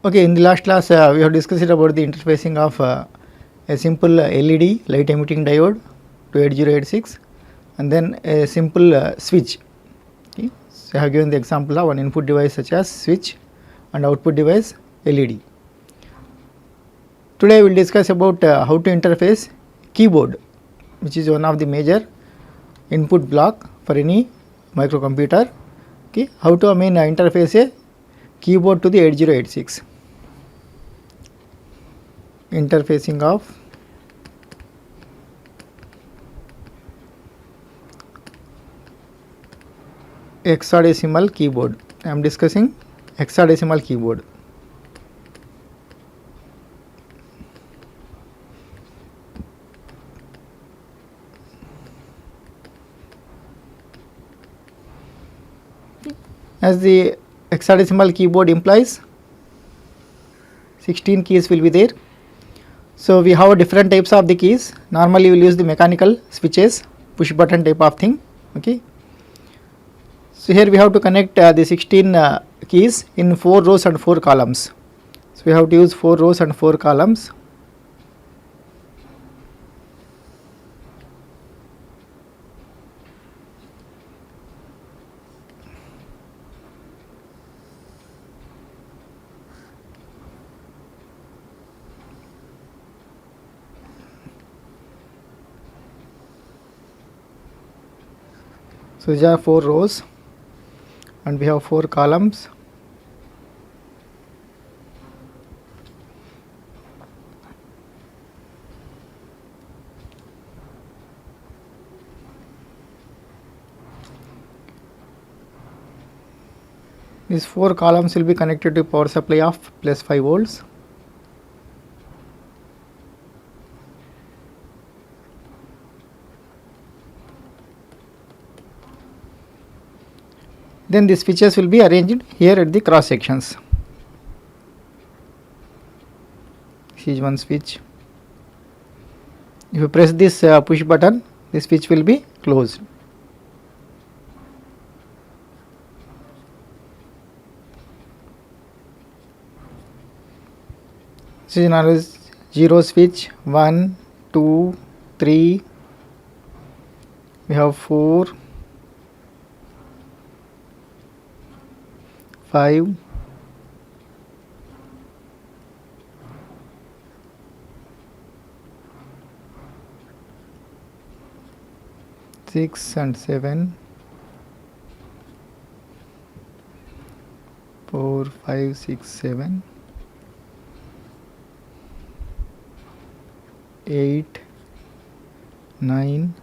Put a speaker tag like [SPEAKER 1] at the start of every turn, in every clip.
[SPEAKER 1] Okay, in the last class we have discussed about the interfacing of a simple LED light emitting diode to 8086 and then a simple switch. Okay. So I have given the example of one input device such as switch and output device LED. Today we will discuss about how to interface keyboard, which is one of the major input block for any microcomputer. Okay. How to interface a keyboard to the 8086. Interfacing of hexadecimal keyboard. I am discussing hexadecimal keyboard. As the hexadecimal keyboard implies, 16 keys will be there. So we have different types of the keys. Normally we will use the mechanical switches, push button type of thing. Okay. So here we have to connect the 16 keys in 4 rows and 4 columns. So we have to use 4 rows and 4 columns. So these are 4 rows and we have 4 columns. These 4 columns will be connected to power supply of plus 5 volts. Then the switches will be arranged here at the cross sections. This is one switch. If you press this push button, the switch will be closed. This is another 0 switch. 1, 2, 3. We have 4, 5, 6 and 7, 4, 5, 6, 7, 8, 9,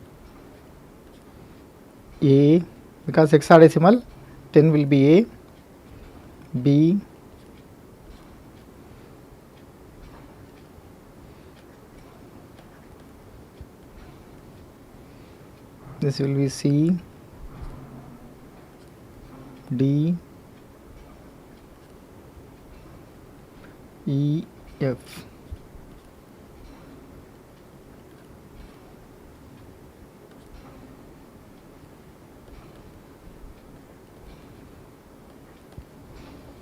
[SPEAKER 1] A, because hexadecimal 10 will be A, B, this will be C, D, E, F.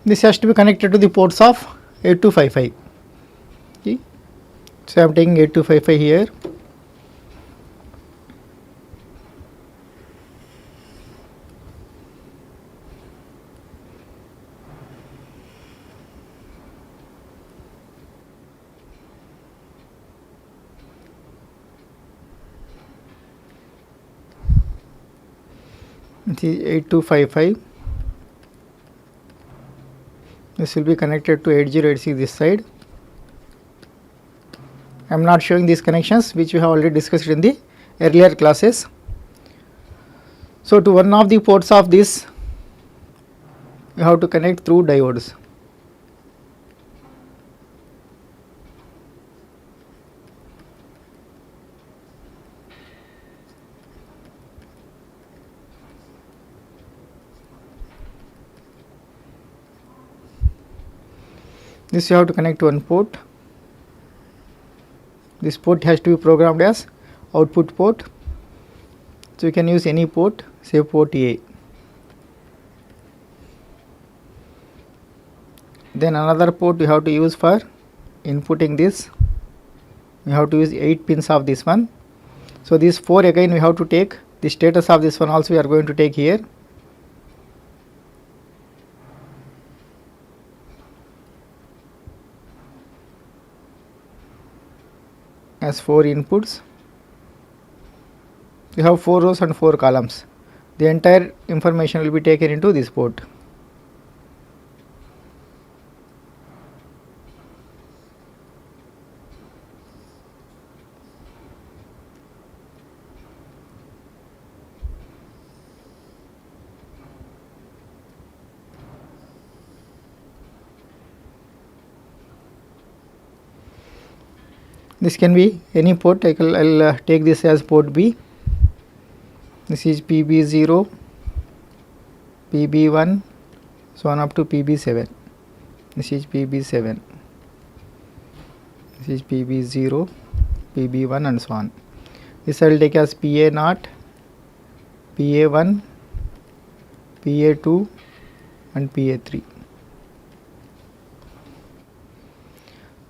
[SPEAKER 1] This has to be connected to the ports of 8255. Okay. So I am taking 8255 here. It is 8255. This will be connected to 8086 this side. I am not showing these connections which we have already discussed in the earlier classes. So to one of the ports of this, you have to connect through diodes. This you have to connect to one port. This port has to be programmed as output port. So you can use any port, say port A. Then another port we have to use for inputting this. We have to use 8 pins of this one. So these 4 again we have to take. The status of this one also we are going to take here. As 4 inputs. We have 4 rows and 4 columns. The entire information will be taken into this port. This can be any port. I'll take this as port B. This is PB0, PB1, so on up to PB7. This is PB7. This is PB0, PB1 and so on. This I will take as PA0, PA1, PA2 and PA3.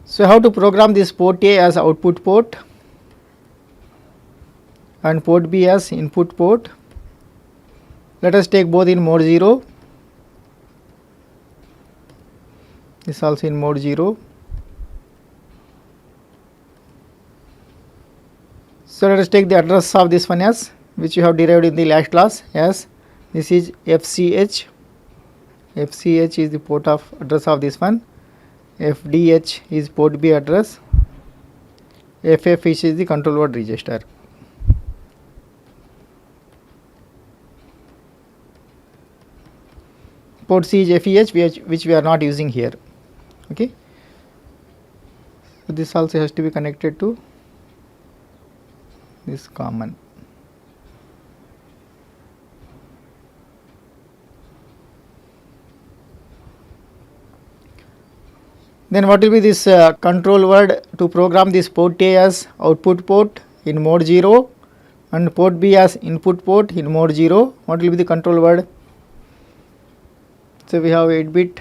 [SPEAKER 1] So how to program this port A as output port and port B as input port. Let us take both in mode 0. This also in mode 0. So let us take the address of this one as, which you have derived in the last class, as this is FCH. FCH is the port of address of this one. FDH is port B address. FF is the control word register. Port C is FEH, which we are not using here. Okay. So this also has to be connected to this common. Then what will be this control word to program this port A as output port in mode 0 and port B as input port in mode 0. What will be the control word? So we have 8-bit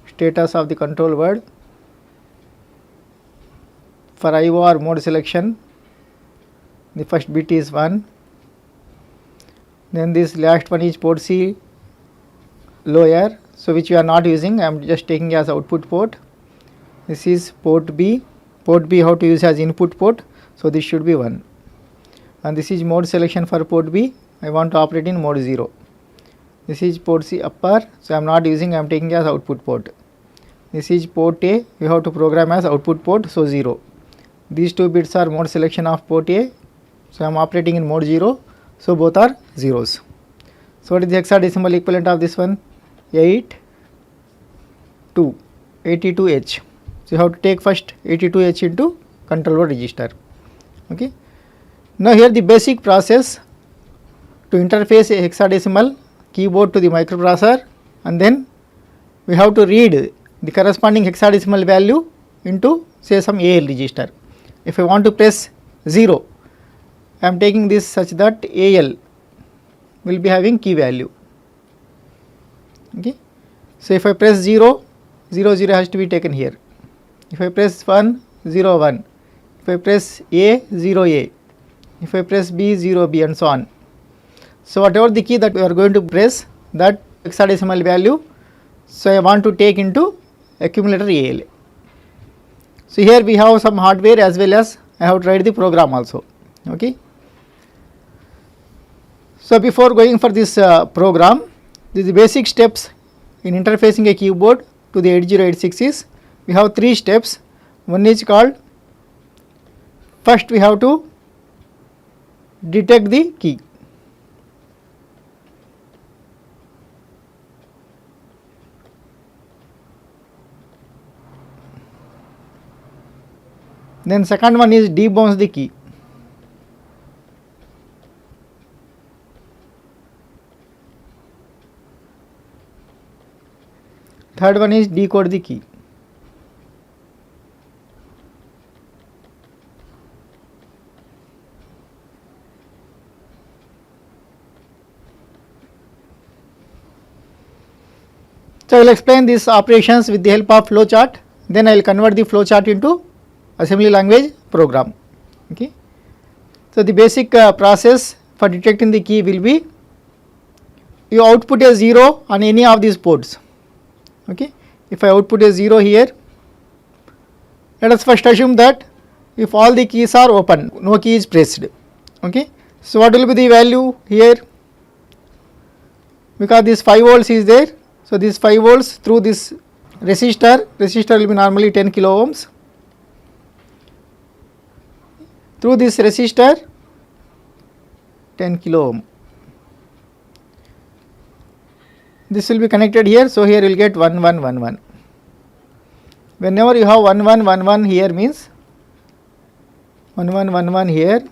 [SPEAKER 1] status of the control word. For IO or mode selection, the first bit is 1. Then this last one is port C lower, so which we are not using. I am just taking as output port. This is port B. Port B how to use as input port, so this should be 1. And this is mode selection for port B. I want to operate in mode 0. This is port C upper, so I am not using, I am taking as output port. This is port A, you have to program as output port, so 0. These 2 bits are mode selection of port A, so I am operating in mode 0, so both are zeros. So what is the hexadecimal equivalent of this one? 8, 2, 82H. So you have to take first 82H into control word register. Okay. Now here the basic process to interface a hexadecimal keyboard to the microprocessor, and then we have to read the corresponding hexadecimal value into say some AL register. If I want to press 0, I am taking this such that AL will be having key value. Okay. So if I press 0, 0 0 has to be taken here. If I press 1, 0 1. If I press A, 0 A. If I press B, 0 B and so on. So whatever the key that we are going to press, that hexadecimal value, so I want to take into accumulator AL. So here we have some hardware as well as I have to write the program also. Okay. So before going for this program, the basic steps in interfacing a keyboard to the 8086 is, we have 3 steps. One is called, first we have to detect the key. Then second one is debounce the key. Third one is decode the key. So, I will explain these operations with the help of flow chart, then I will convert the flow chart into assembly language program. Okay. So, the basic process for detecting the key will be, you output a 0 on any of these ports. Okay. If I output a 0 here, let us first assume that if all the keys are open, no key is pressed. Okay. So, what will be the value here? Because this 5 volts is there, so this 5 volts through this resistor will be normally 10 kilo ohms. Through this resistor 10 kilo ohm, this will be connected here. So, here you will get 1 1 1 1. Whenever you have 1 1 1 1 here, means 1 1 1 1 here,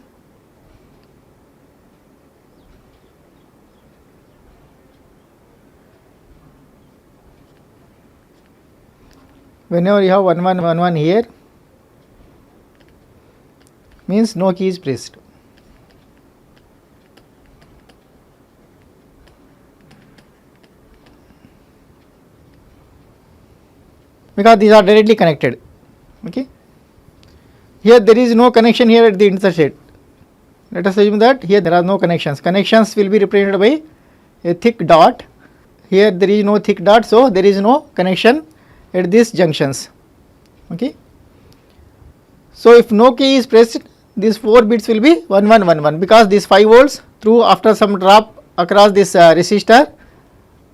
[SPEAKER 1] whenever you have 1 1 1 1 here, means no key is pressed. Because these are directly connected. Okay. Here there is no connection here at the interstate. Let us assume that here there are no connections. Connections will be represented by a thick dot. Here there is no thick dot, so there is no connection at these junctions. Okay. So, if no key is pressed, these 4 bits will be 1 1 1 1, because this 5 volts through after some drop across this resistor,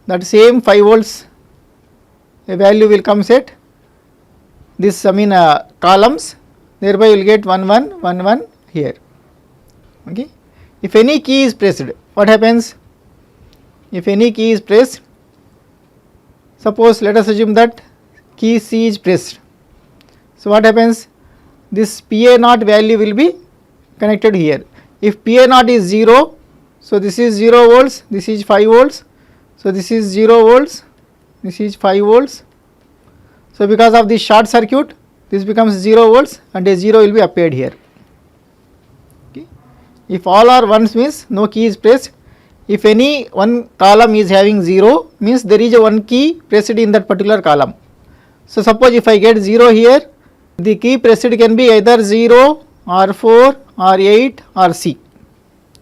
[SPEAKER 1] that same 5 volts a value will come set this columns, thereby you will get 1 1 1 1 here. Okay. If any key is pressed, what happens? If any key is pressed, suppose let us assume that key C is pressed. So, what happens? This PA0 value will be connected here. If PA0 is 0, so this is 0 volts, this is 5 volts, so this is 0 volts, this is 5 volts. So, because of this short circuit, this becomes 0 volts and a 0 will be appeared here. Okay. If all are ones, means no key is pressed. If any one column is having 0, means there is a one key pressed in that particular column. So, suppose if I get 0 here, the key pressed can be either 0 or 4 or 8 or C.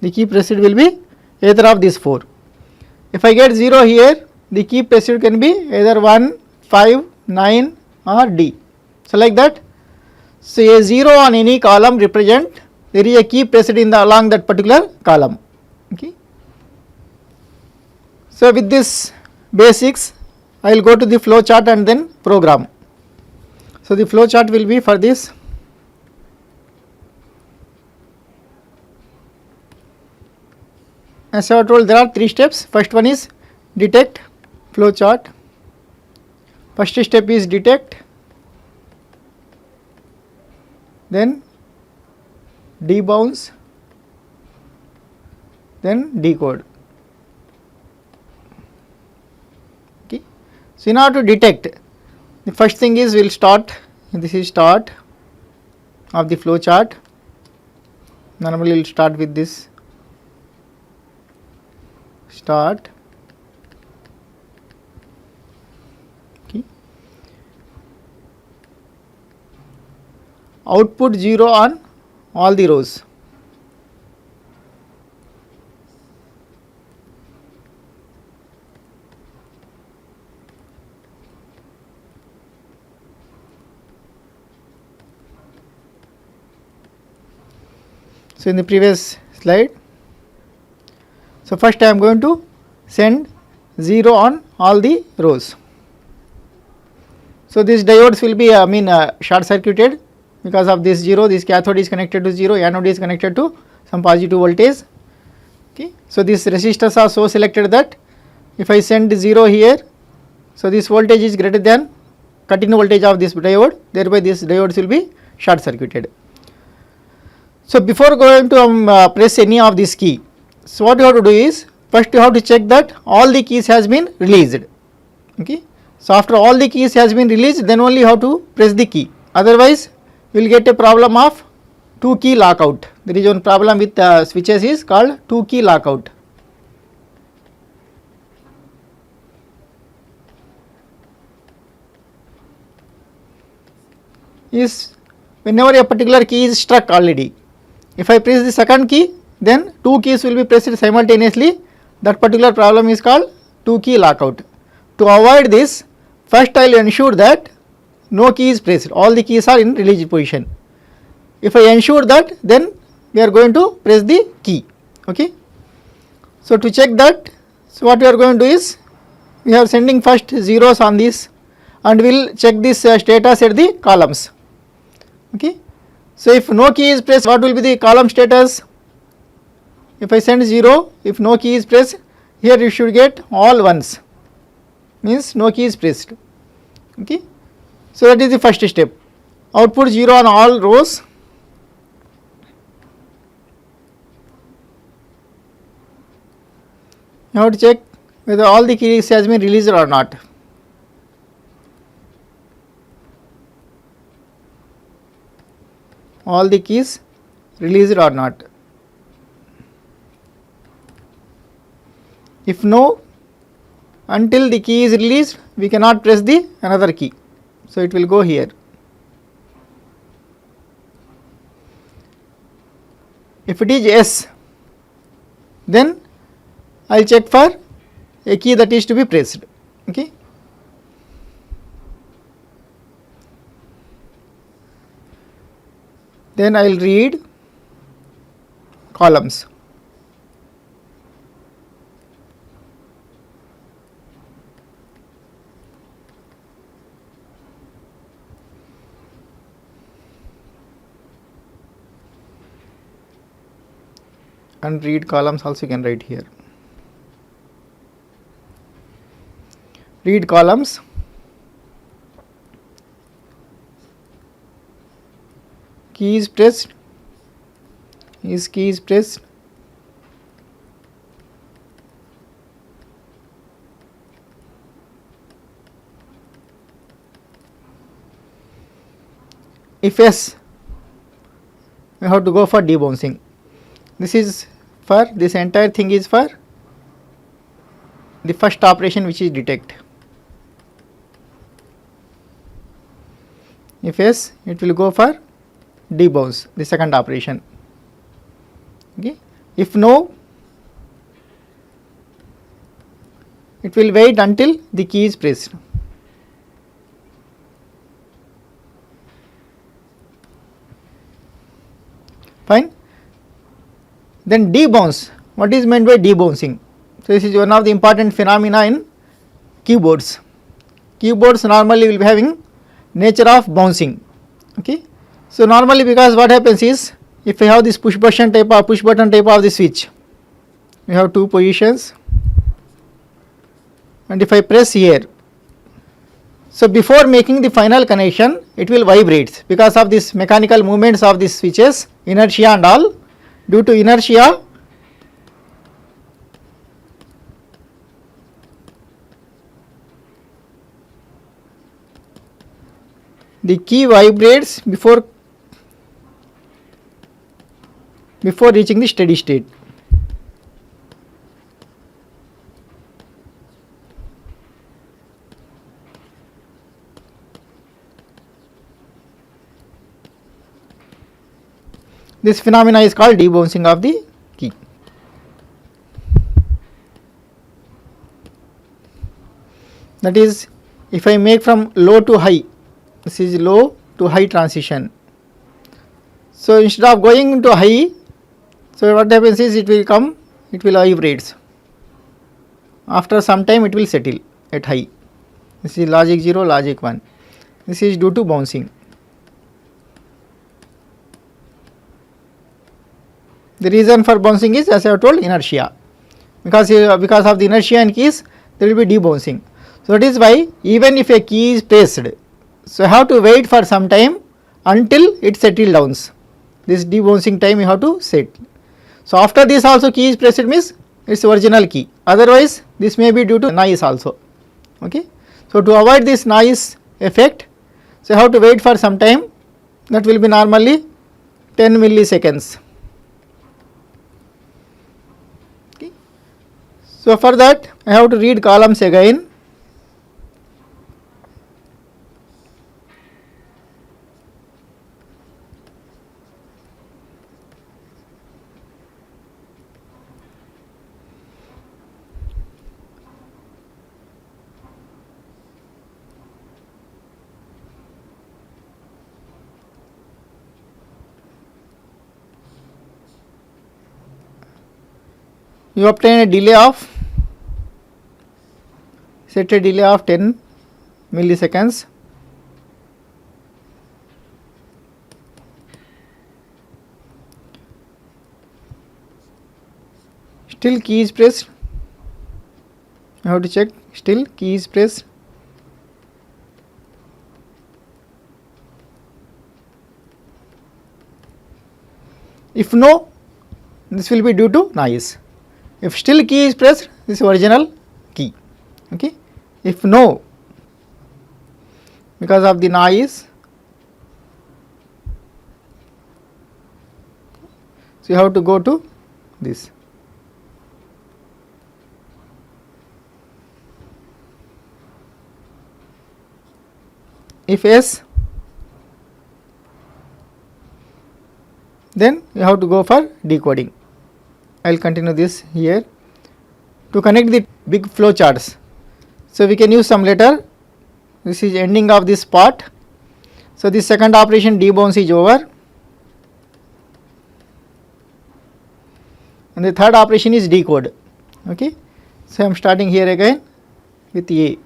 [SPEAKER 1] The key pressed will be either of these 4. If I get 0 here, the key pressed can be either 1, 5, 9 or D. So, like that. So, a 0 on any column represent there is a key pressed in the along that particular column. Okay. So, with this basics, I will go to the flow chart and then program. So, the flow chart will be for this. As I have told, there are 3 steps. First one is detect, flow chart. First step is detect, then debounce, then decode. Okay. So, in order to detect, the first thing is we will start, this is start of the flow chart. Normally we will start with this start. Okay. Output 0 on all the rows. So, in the previous slide, so first I am going to send 0 on all the rows. So, these diodes will be short circuited because of this 0, this cathode is connected to 0, anode is connected to some positive voltage. Okay. So, these resistors are so selected that if I send 0 here, so this voltage is greater than cut-in voltage of this diode, thereby this diodes will be short circuited. So, before going to press any of this key, so what you have to do is, first you have to check that all the keys has been released. Okay. So, after all the keys has been released, then only you have to press the key, otherwise you will get a problem of 2 key lockout. There is one problem with switches is called 2 key lockout. is whenever a particular key is struck already. If I press the second key, then two keys will be pressed simultaneously. That particular problem is called two key lockout. To avoid this, first I will ensure that no key is pressed, all the keys are in released position. If I ensure that, then we are going to press the key. Okay. So to check that, so what we are going to do is, we are sending first zeros on this and we will check this status at the columns. Okay. So if no key is pressed, what will be the column status? If I send 0, if no key is pressed, here you should get all ones, means no key is pressed. Okay. So that is the first step. Output 0 on all rows. You have to check whether all the keys has been released or not. All the keys released or not. If no, until the key is released, we cannot press the another key. So it will go here. If it is yes, then I will check for a key that is to be pressed. Okay. Then I will read columns. And read columns also you can write here. Read columns. Key is pressed. Is key is pressed. If yes, we have to go for debouncing. This is for, this entire thing is for the first operation, which is detect. If yes, it will go for debounce, the second operation. Okay. If no, it will wait until the key is pressed. Fine. Then debounce. What is meant by debouncing? So this is one of the important phenomena in keyboards. Keyboards normally will be having nature of bouncing. Okay. So normally, because what happens is, if I have this push button type of the switch, we have two positions, and if I press here, so before making the final connection, it will vibrate because of this mechanical movements of these switches, inertia and all. Due to inertia, the key vibrates before reaching the steady state. This phenomena is called debouncing of the key. That is, if I make from low to high, this is low to high transition. So instead of going to high, so what happens is, it will vibrates. After some time it will settle at high. This is logic 0, logic 1. This is due to bouncing. The reason for bouncing is, as I have told, inertia. Because of the inertia in keys, there will be debouncing. So that is why even if a key is pressed, so I have to wait for some time until it settles down. This debouncing time you have to set. So after this also key is pressed means its original key. Otherwise, this may be due to noise also. Okay. So to avoid this noise effect, so I have to wait for some time. That will be normally 10 milliseconds. Okay. So for that, I have to read columns again. you obtain a delay of, set a delay of 10 milliseconds. Still key is pressed. You have to check, still key is pressed. If no, this will be due to noise. If still key is pressed, this is original key. Okay. If no, because of the noise, so you have to go to this. If yes, then you have to go for decoding. I will continue this here. To connect the big flow charts, so we can use some letter. This is ending of this part. So this second operation debounce is over, and the third operation is decode. Okay. So I am starting here again with A.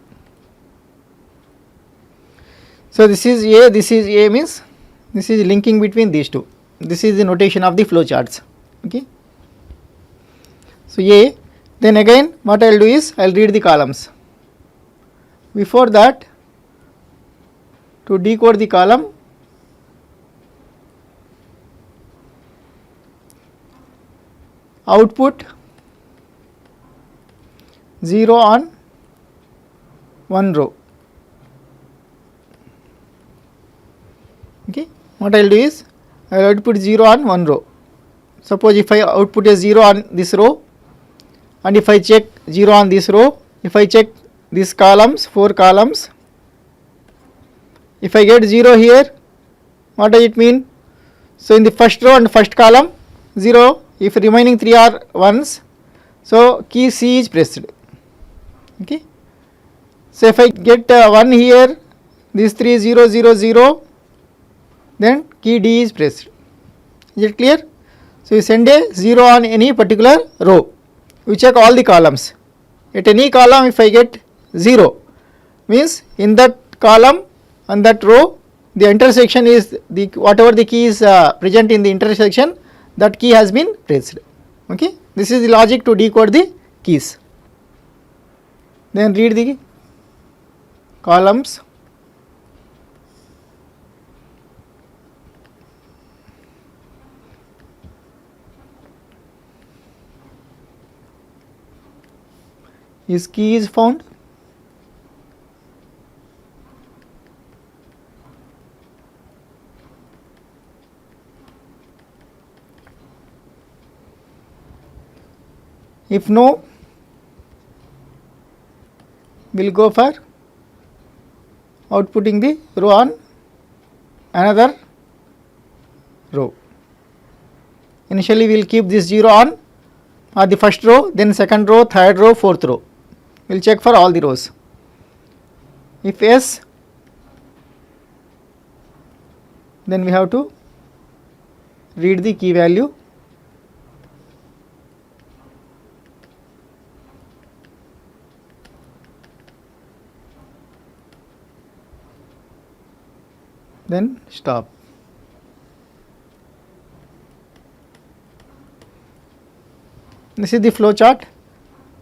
[SPEAKER 1] So this is A means this is linking between these two. This is the notation of the flow charts. Okay. So A, then again what I will do is I will read the columns. Before that, to decode the column, output 0 on one row. Okay. What I will do is I will output 0 on one row. Suppose if I output a 0 on this row, and if I check 0 on this row, if I check these columns, 4 columns, if I get 0 here, what does it mean? So in the first row and first column 0, if remaining 3 are ones, so key C is pressed. Okay. So if I get 1 here, these 3 0 0 0, then key D is pressed. Is it clear? So you send a 0 on any particular row. You check all the columns. At any column, if I get 0, means in that column and that row, the intersection is the whatever the key is present in the intersection, that key has been pressed. Okay. This is the logic to decode the keys. Then read the columns. His key is found. If no, we will go for outputting the row on another row. Initially we will keep this 0 on the first row, then second row, third row, fourth row. We will check for all the rows. If yes, then we have to read the key value. Then stop. This is the flow chart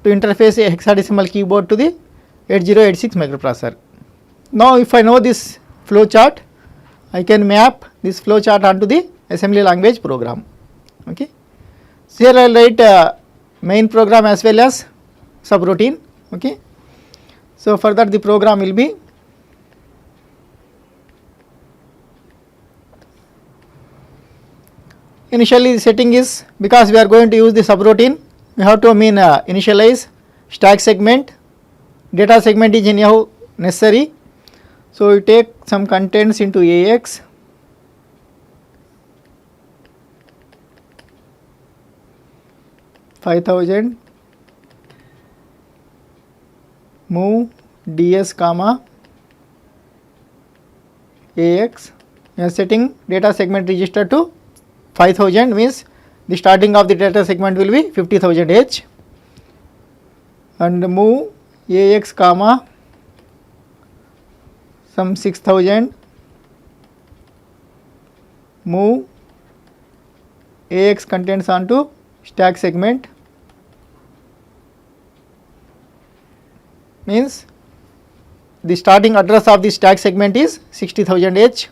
[SPEAKER 1] to interface a hexadecimal keyboard to the 8086 microprocessor. Now if I know this flow chart, I can map this flow chart onto the assembly language program. Okay. So here I will write main program as well as subroutine. Okay. So for that the program will be initially the setting is, because we are going to use the subroutine, we have to initialize stack segment, data segment is anyhow necessary. So we take some contents into AX, $5,000, move DS comma AX. We are setting data segment register to 5000, means the starting of the data segment will be 50,000 H. and move AX comma some 6000, move AX contents onto stack segment, means the starting address of the stack segment is 60,000 H,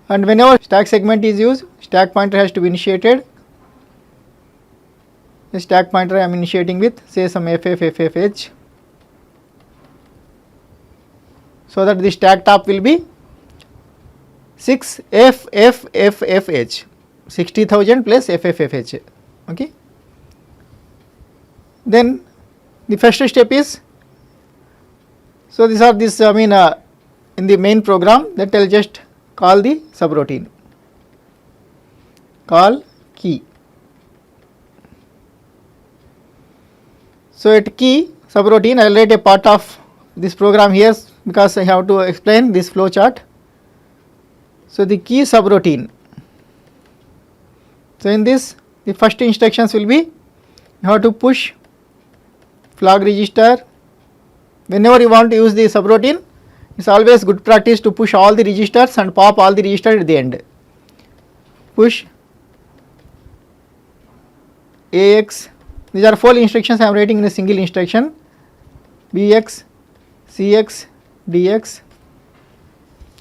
[SPEAKER 1] and whenever stack segment is used, stack pointer has to be initiated. The stack pointer I am initiating with say some FFFFH, so that the stack top will be 6FFFFH, 60,000 plus FFFH. Okay. Then the first step is, so these are this in the main program, that I will just call the subroutine, call key. So at key subroutine I will write a part of this program here because I have to explain this flow chart. So the key subroutine. So in this, the first instructions will be you have to push flag register. Whenever you want to use the subroutine, it is always good practice to push all the registers and pop all the registers at the end. Push AX. These are 4 instructions I am writing in a single instruction. BX, CX, DX.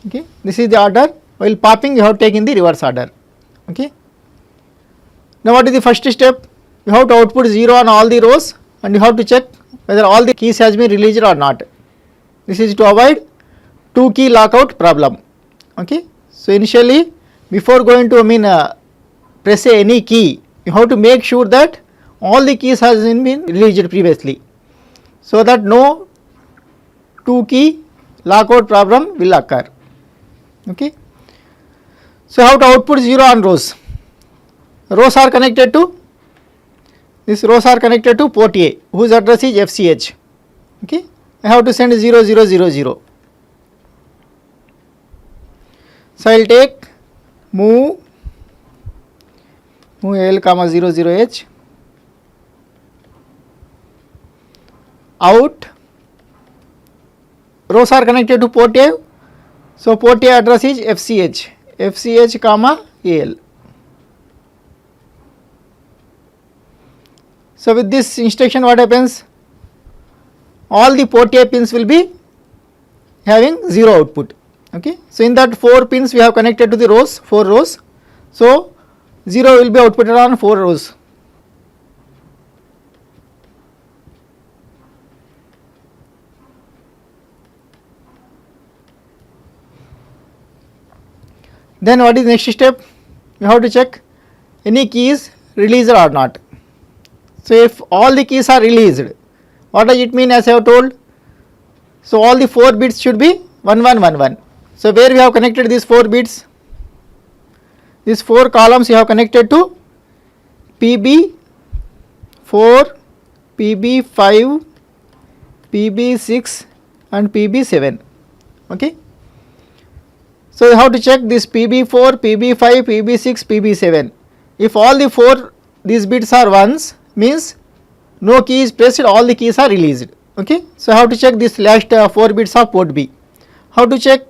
[SPEAKER 1] Okay. This is the order. While popping, you have taken the reverse order. Okay. Now what is the first step? You have to output 0 on all the rows, and you have to check whether all the keys has been released or not. This is to avoid 2 key lockout problem. Okay. So initially, before going to press any key, you have to make sure that all the keys has been released previously, so that no 2 key lockout problem will occur. Okay. So how to output 0 on rows? Rows are connected to, these rows are connected to port A, whose address is FCH. Okay. I have to send 0 0 0 0. So I will take move L comma 0 0 H, out, rows are connected to port A, so port A address is FCH comma AL. So with this instruction what happens? All the port A pins will be having 0 output. Okay. So in that 4 pins we have connected to the rows, 4 rows. So 0 will be outputted on 4 rows. Then what is the next step? You have to check any keys released or not. So if all the keys are released, what does it mean as I have told? So all the 4 bits should be 1 1 1 1. So where we have connected these 4 bits? These 4 columns you have connected to PB4, PB5, PB6 and PB7. Okay. So you have to check this PB4, PB5, PB6, PB7. If all the 4 these bits are ones, means no key is pressed, all the keys are released. Okay. So how to check this last 4 bits of port B? How to check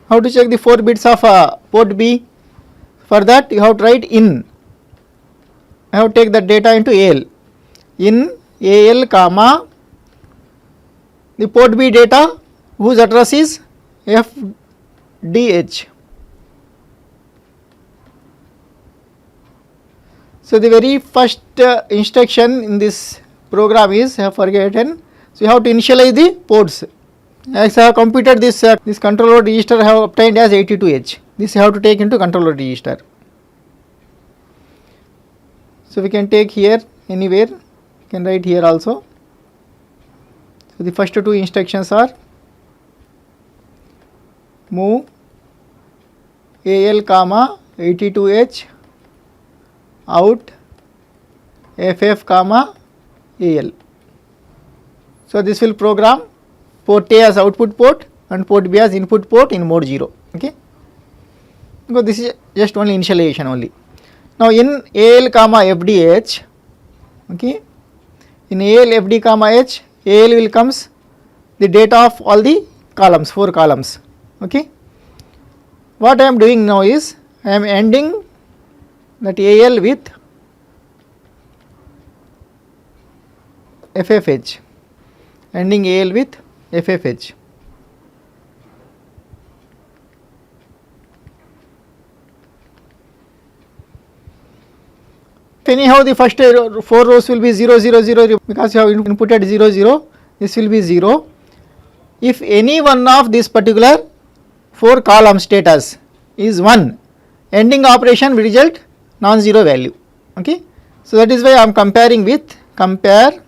[SPEAKER 1] the 4 bits of port B? For that you have to write in. I have to take the data into AL. In AL comma the port B data whose address is FDH. So the very first instruction in this program is, I have forgotten. So you have to initialize the ports. As I have computed this, this control load register I have obtained as 82H. This you have to take into control load register. So we can take here anywhere, you can write here also. So the first 2 instructions are move AL comma 82H out FF comma AL. So this will program port A as output port and port B as input port in mode 0. Okay. Because this is just only initialization only. Now in AL comma FDH, okay, in AL FD comma H, AL will comes the data of all the columns, 4 columns. Okay. What I am doing now is I am ending that AL with FFH, ending AL with FFH. Anyhow, the first 4 rows will be 0 0 0 because you have inputted 0 0, this will be 0. If any one of this particular 4 column status is 1, ending operation will result non-zero value. Okay. So that is why I am comparing with compare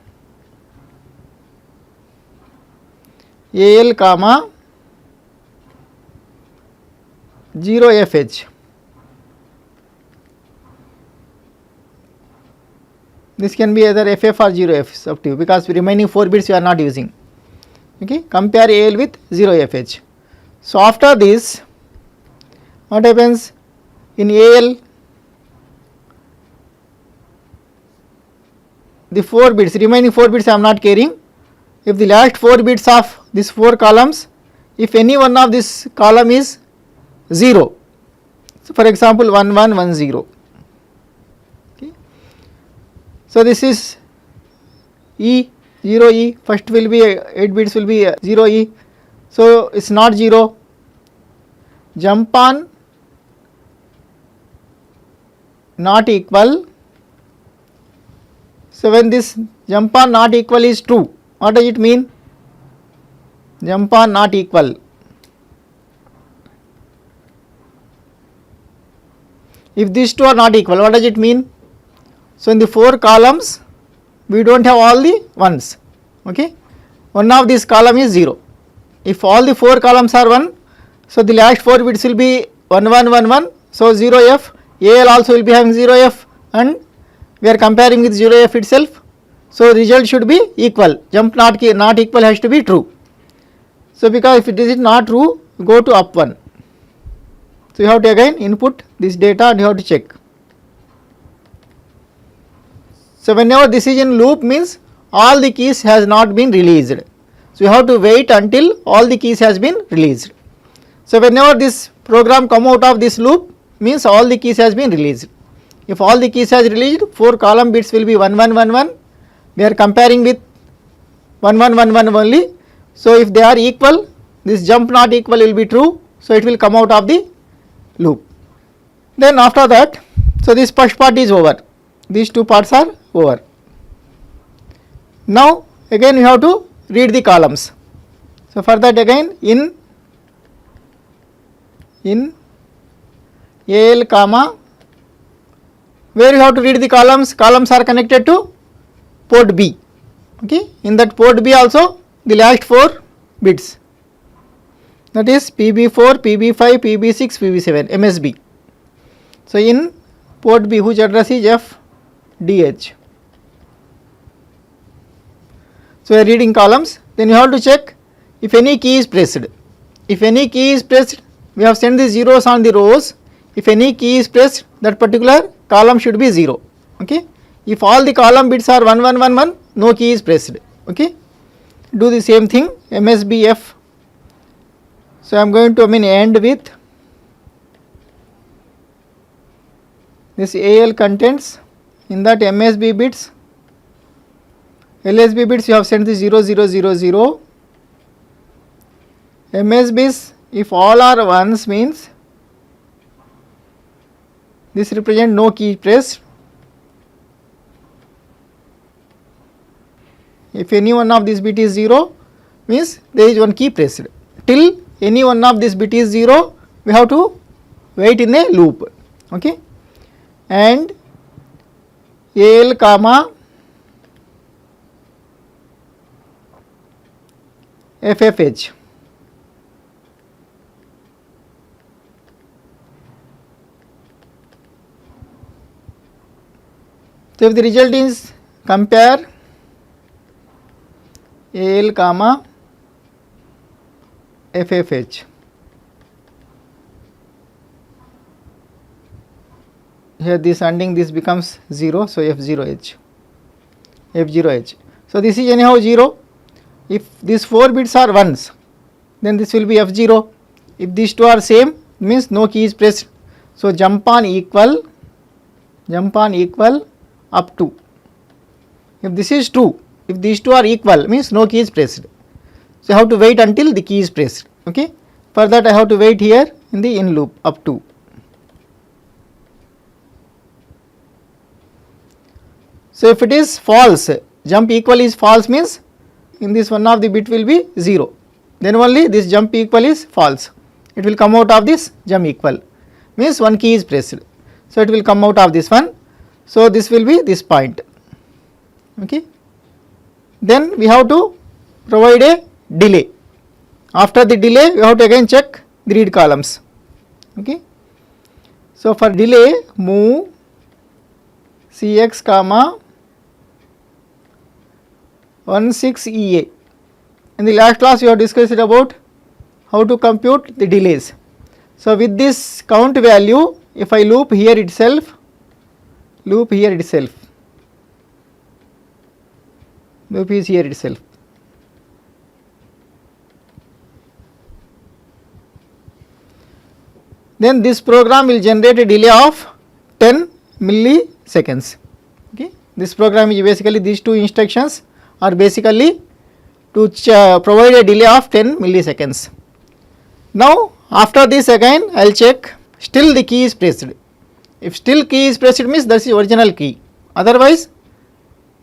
[SPEAKER 1] AL comma 0 FH. This can be either FF or 0F, up to you, because remaining 4 bits we are not using. Okay. Compare AL with 0 FH. So after this, what happens in AL? The 4 bits, remaining 4 bits I am not caring. If the last 4 bits of these 4 columns, if any one of this column is 0, so for example 1 1 1 0. Okay. So this is E 0 E, first will be 8 bits will be 0 E, so it is not 0. Jump on not equal. So when this jump on not equal is true, what does it mean? Jump on not equal. If these two are not equal, what does it mean? So in the 4 columns we do not have all the ones. Okay. One of this column is 0. If all the 4 columns are 1, so the last 4 bits will be 1 1 1 1. So 0F, AL also will be having 0F, and we are comparing with 0F itself. So result should be equal. Jump not equal has to be true. So because if it is not true, go to up 1. So you have to again input this data and you have to check. So whenever this is in loop means all the keys has not been released. So you have to wait until all the keys has been released. So whenever this program come out of this loop means all the keys has been released. If all the keys has released, 4 column bits will be 1 1 1 1. We are comparing with 1 1 1 1 only. So if they are equal, this jump not equal will be true. So it will come out of the loop. Then after that, so this first part is over. These 2 parts are over. Now again you have to read the columns. So for that again in AL comma, where you have to read the columns are connected to port B. Okay. In that port B also the last 4 bits, that is PB4, PB5, PB6, PB7, MSB. So in port B whose address is FDH. So we are reading columns, then you have to check if any key is pressed. If any key is pressed, we have sent the zeros on the rows. If any key is pressed, that particular column should be 0. Okay. If all the column bits are 1 1 1 1, no key is pressed. Okay. Do the same thing MSBF. So I am going to end with this AL contents. In that MSB bits, LSB bits you have sent the 0 0 0 0. MSBs if all are ones means this represent no key pressed. If any one of this bit is 0 means there is one key pressed. Till any one of this bit is 0, we have to wait in a loop. Okay. And AL comma FFH. So if the result is compare AL comma FFH, here this ending this becomes 0, so F0H. So this is anyhow 0. If these 4 bits are 1s, then this will be F0. If these two are same, means no key is pressed. So jump on equal up to. If this is true, if these two are equal, means no key is pressed. So I have to wait until the key is pressed. Okay. For that I have to wait here in the in loop up to. So if it is false, jump equal is false, means in this one of the bit will be 0. Then only this jump equal is false. It will come out of this jump equal, means one key is pressed. So it will come out of this one. So this will be this point. Okay. Then we have to provide a delay. After the delay, we have to again check the read columns. Okay. So for delay, move Cx comma 16EA. In the last class we have discussed about how to compute the delays. So with this count value, if I loop here itself, loop is here itself. Then this program will generate a delay of 10 milliseconds. Okay. This program is basically, these two instructions are basically to provide a delay of 10 milliseconds. Now after this again I will check still the key is pressed. If still key is pressed, means that is the original key, otherwise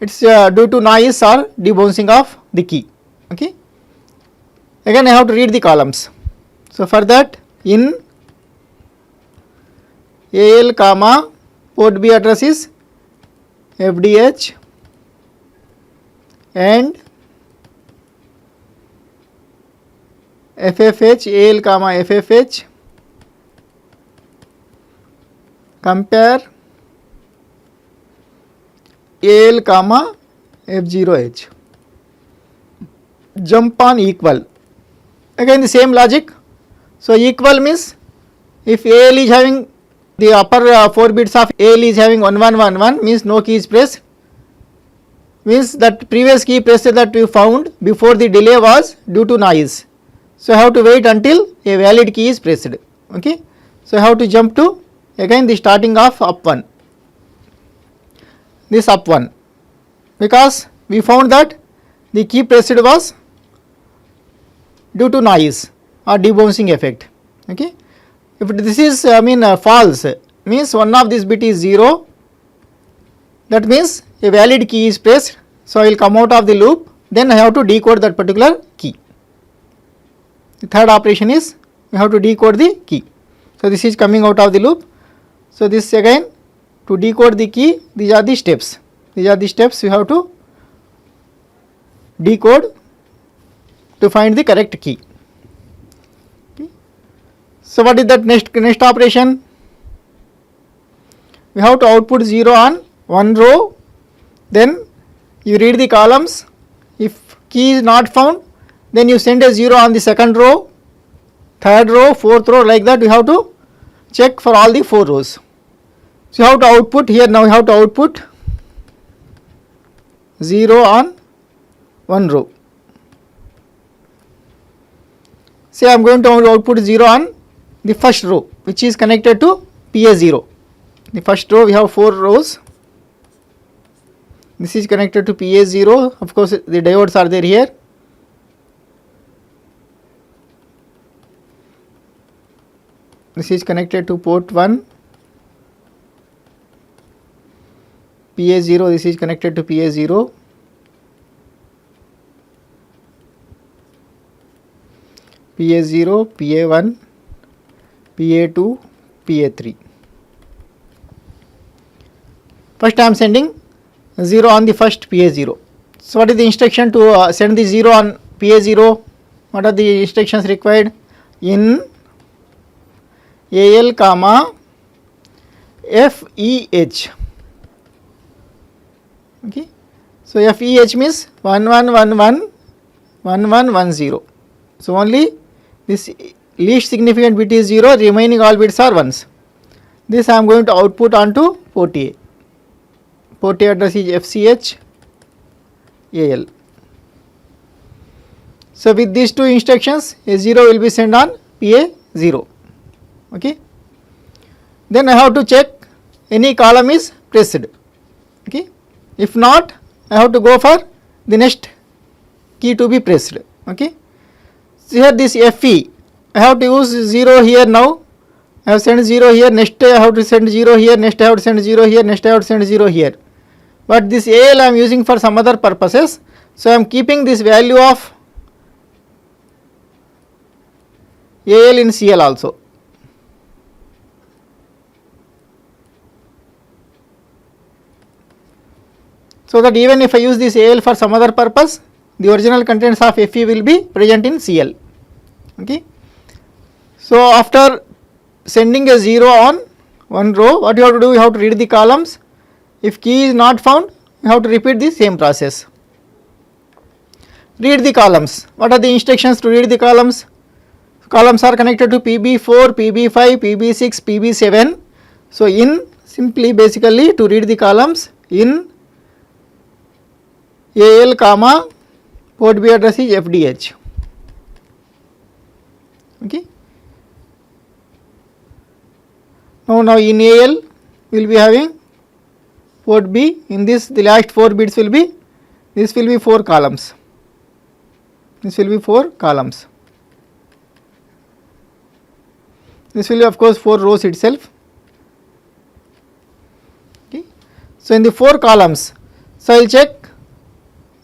[SPEAKER 1] it is due to noise or debouncing of the key. Okay. Again I have to read the columns. So for that, in AL comma port B address is FDH and FFH, AL comma FFH, compare AL comma F0H, jump on equal. Again the same logic. So equal means if AL is having the upper 4 bits of AL is having 1111, means no key is pressed, means that previous key pressed that we found before the delay was due to noise. So I have to wait until a valid key is pressed. Okay. So I have to jump to again the starting of up 1, this up 1, because we found that the key pressed was due to noise or debouncing effect. Okay. If this is false, means one of this bit is 0, that means a valid key is pressed. So I will come out of the loop, then I have to decode that particular key. The third operation is we have to decode the key. So this is coming out of the loop. So this again to decode the key, these are the steps. These are the steps we have to decode to find the correct key. Okay. So what is that next operation? We have to output 0 on one row, then you read the columns. If key is not found, then you send a 0 on the second row, third row, fourth row, like that. We have to check for all the 4 rows. So you have to output here, now you have to output 0 on one row. Say I am going to output 0 on the first row, which is connected to PA0. The first row we have 4 rows. This is connected to PA0. Of course the diodes are there here. This is connected to port 1. PA0, this is connected to PA0. PA0, PA1, PA2, PA3. First I am sending 0 on the first PA0. So what is the instruction to send the 0 on PA0? What are the instructions required? In AL comma FEH. Okay. So FEH means 1111 1110. So only this least significant bit is 0, remaining all bits are 1s. This I am going to output onto port A. Port A address is FCH AL. So with these two instructions A0 will be sent on PA0. Okay. Then I have to check any column is pressed. Okay. If not, I have to go for the next key to be pressed. Okay. So here this FE, I have to use 0 here now. I have sent 0 here, next I have to send 0 here, next I have to send 0 here, next I have to send 0 here. But this AL I am using for some other purposes. So I am keeping this value of AL in CL also. So that even if I use this AL for some other purpose, the original contents of FE will be present in CL. Okay. So after sending a 0 on one row, what you have to do? You have to read the columns. If key is not found, you have to repeat the same process. Read the columns. What are the instructions to read the columns? Columns are connected to PB4, PB5, PB6, PB7. So in simply basically to read the columns in AL comma port B address is FDH. Okay. Now in AL we will be having port B. In this the last 4 bits will be, this will be 4 columns. This will be 4 columns. This will be of course 4 rows itself. Okay. So in the 4 columns, so I will check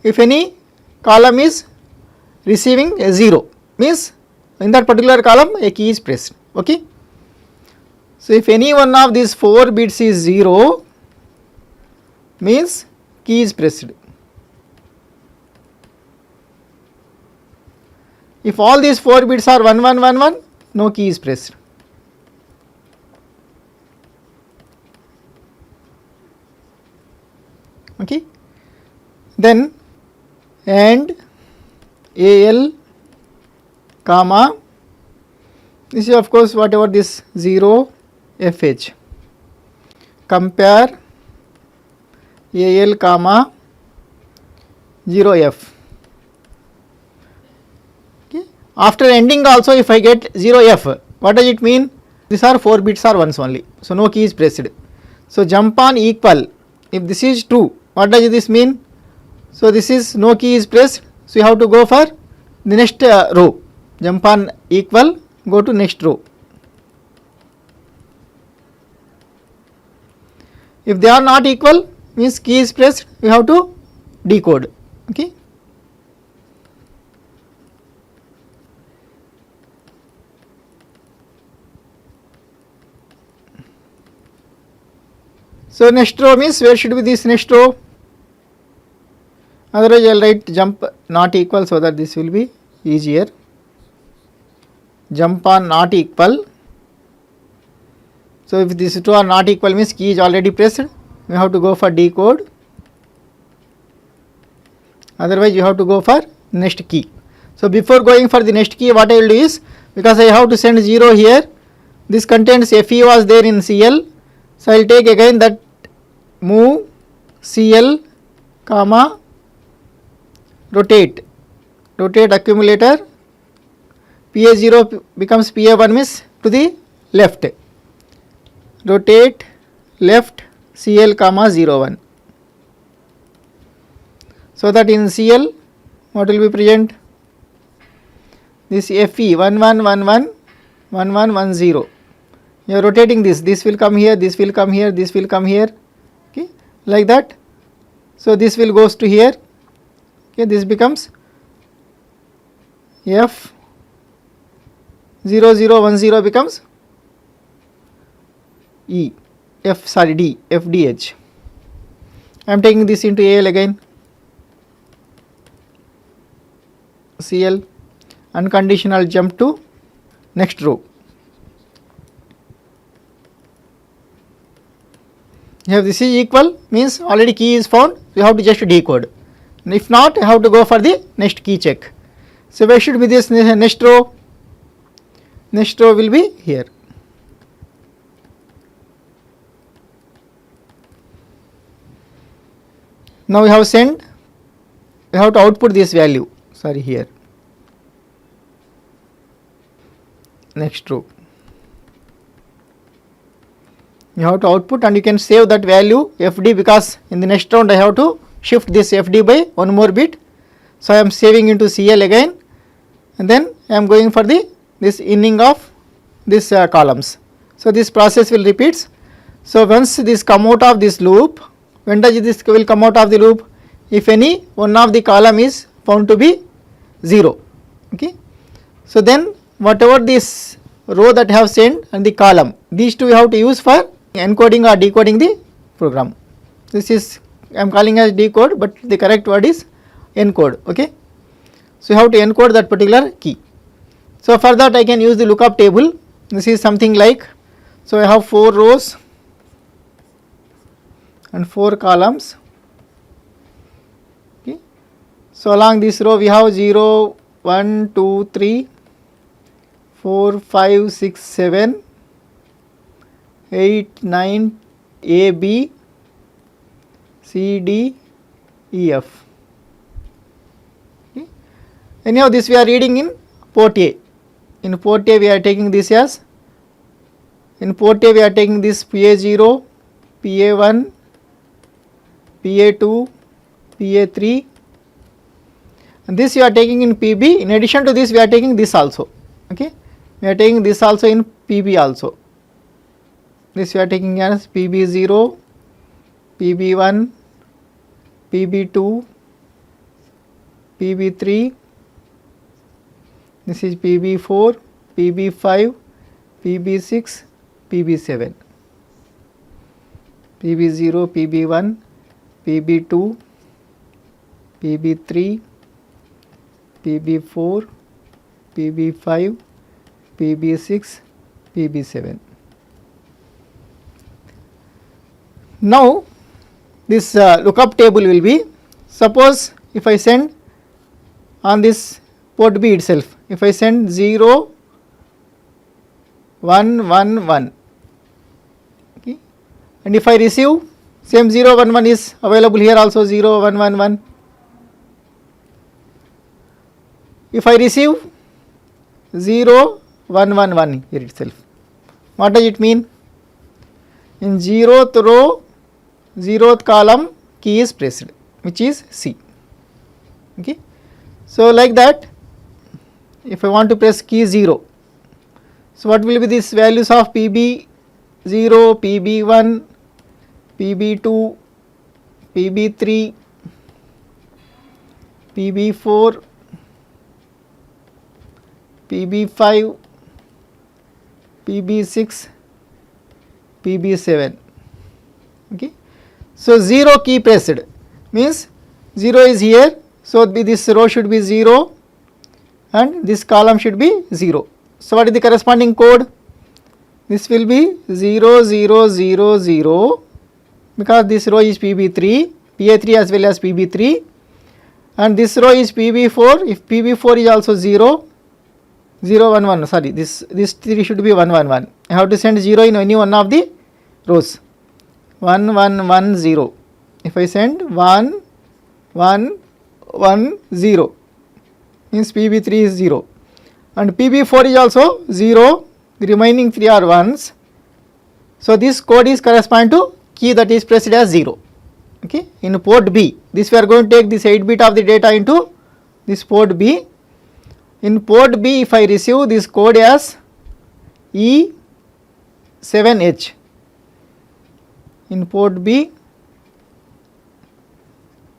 [SPEAKER 1] if any column is receiving a 0, means in that particular column a key is pressed. Okay. So if any one of these 4 bits is 0, means key is pressed. If all these 4 bits are 1 1 1 1, no key is pressed. Okay. Then and AL comma, this is of course whatever this 0 FH, compare AL comma 0F. Okay. After ending also if I get 0F, what does it mean? These are 4 bits are ones only, so no key is pressed. So jump on equal, if this is true, what does this mean? So this is no key is pressed, so you have to go for the next row. Jump on equal, go to next row. If they are not equal, means key is pressed, you have to decode. Okay. So next row means where should be this next row? Otherwise I will write jump not equal, so that this will be easier. Jump on not equal. So if these two are not equal means key is already pressed, we have to go for decode. Otherwise you have to go for next key. So before going for the next key, what I will do is, because I have to send 0 here, this contains FE was there in CL, so I will take again that move CL comma rotate accumulator, PA0 becomes PA1 means to the left, rotate left CL comma 01. So that in CL what will be present? This FE 1111 1110. You are rotating this, this will come here, this will come here, this will come here, okay, like that. So this will goes to here, okay, this becomes F 0010 becomes E F sorry D FDH. I am taking this into AL again, CL, unconditional jump to next row. Here this is equal means already key is found, you have to just decode. If not, you have to go for the next key check. So where should be this next row? Next row will be here. Now we have sent we have to output this value, sorry, here, next row. You have to output and you can save that value FD, because in the next round I have to shift this FD by one more bit. So I am saving into CL again, and then I am going for this inning of this columns. So this process will repeats. So once this come out of this loop, when does this will come out of the loop? If any one of the column is found to be 0. Okay. So then whatever this row that have sent and the column, these two we have to use for encoding or decoding the program. This is I am calling as decode, but the correct word is encode. Okay. So you have to encode that particular key. So for that I can use the lookup table. This is something like, so I have 4 rows and 4 columns. Okay. So along this row we have 0, 1, 2, 3, 4, 5, 6, 7, 8, 9, A, B, C, D, E, F. Okay. Anyhow, this we are reading in port A. In port A we are taking this as, in port A we are taking this PA0, PA1, PA2, PA3, and this you are taking in PB. In addition to this we are taking this also. Okay. We are taking this also in PB also. This we are taking as PB0, PB1, PB2, PB3, this is PB4, PB5, PB6, PB7, PB0, PB1, PB2, PB3, PB4, PB5, PB6, PB7. Now this lookup table will be, suppose if I send on this port B itself, if I send 0, 1, 1, 1, okay, and if I receive same 0, 1, 1 is available here also, 0, 1, 1, 1. If I receive 0, 1, 1, 1 here itself, what does it mean? In 0th row, 0th column key is pressed, which is C. Okay. So like that, if I want to press key 0, so what will be these values of PB0, PB1, PB2, PB3, PB4, PB5, PB6, PB7. Okay. So 0 key pressed means 0 is here, so this row should be 0 and this column should be 0. So what is the corresponding code? This will be 0, 0, 0, 0, because this row is PB3, PA3 as well as PB3, and this row is PB4. If PB4 is also 0, 0, 1, 1, sorry, this 3 should be 1, 1, 1. I have to send 0 in any one of the rows. 1, 1, 1, 0. If I send 1, 1, 1, 0, means PB3 is 0, and PB4 is also 0, the remaining 3 are 1s. So this code is correspond to key that is pressed as 0. Okay. In port B, this we are going to take this 8 bit of the data into this port B. In port B, if I receive this code as E7H, in port B,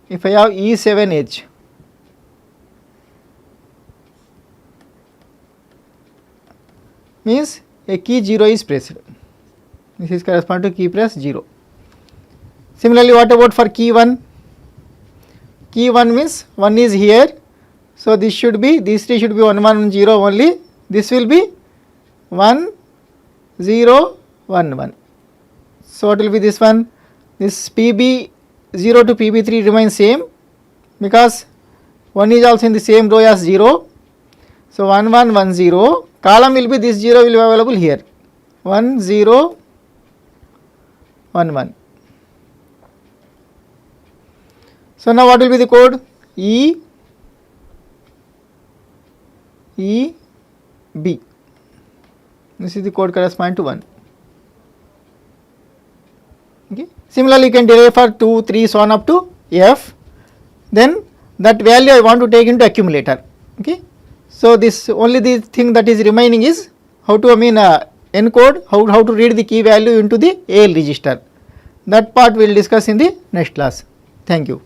[SPEAKER 1] if I have E7H, means a key 0 is pressed. This is correspond to key press 0. Similarly, what about for key 1? Key 1 means 1 is here. So this should be, these 3 should be 1, 1, 0 only. This will be 1, 0, 1, 1. So what will be this one? This PB 0 to PB3 remains same, because 1 is also in the same row as 0. So 1, 1, 1, 0. Column will be, this 0 will be available here. 1, 0, 1, 1. So now what will be the code? E E B. This is the code corresponding to 1. Okay. Similarly, you can derive for 2, 3, so on up to F. Then that value I want to take into accumulator. Okay. So this only the thing that is remaining is how to encode, how to read the key value into the AL register. That part we will discuss in the next class. Thank you.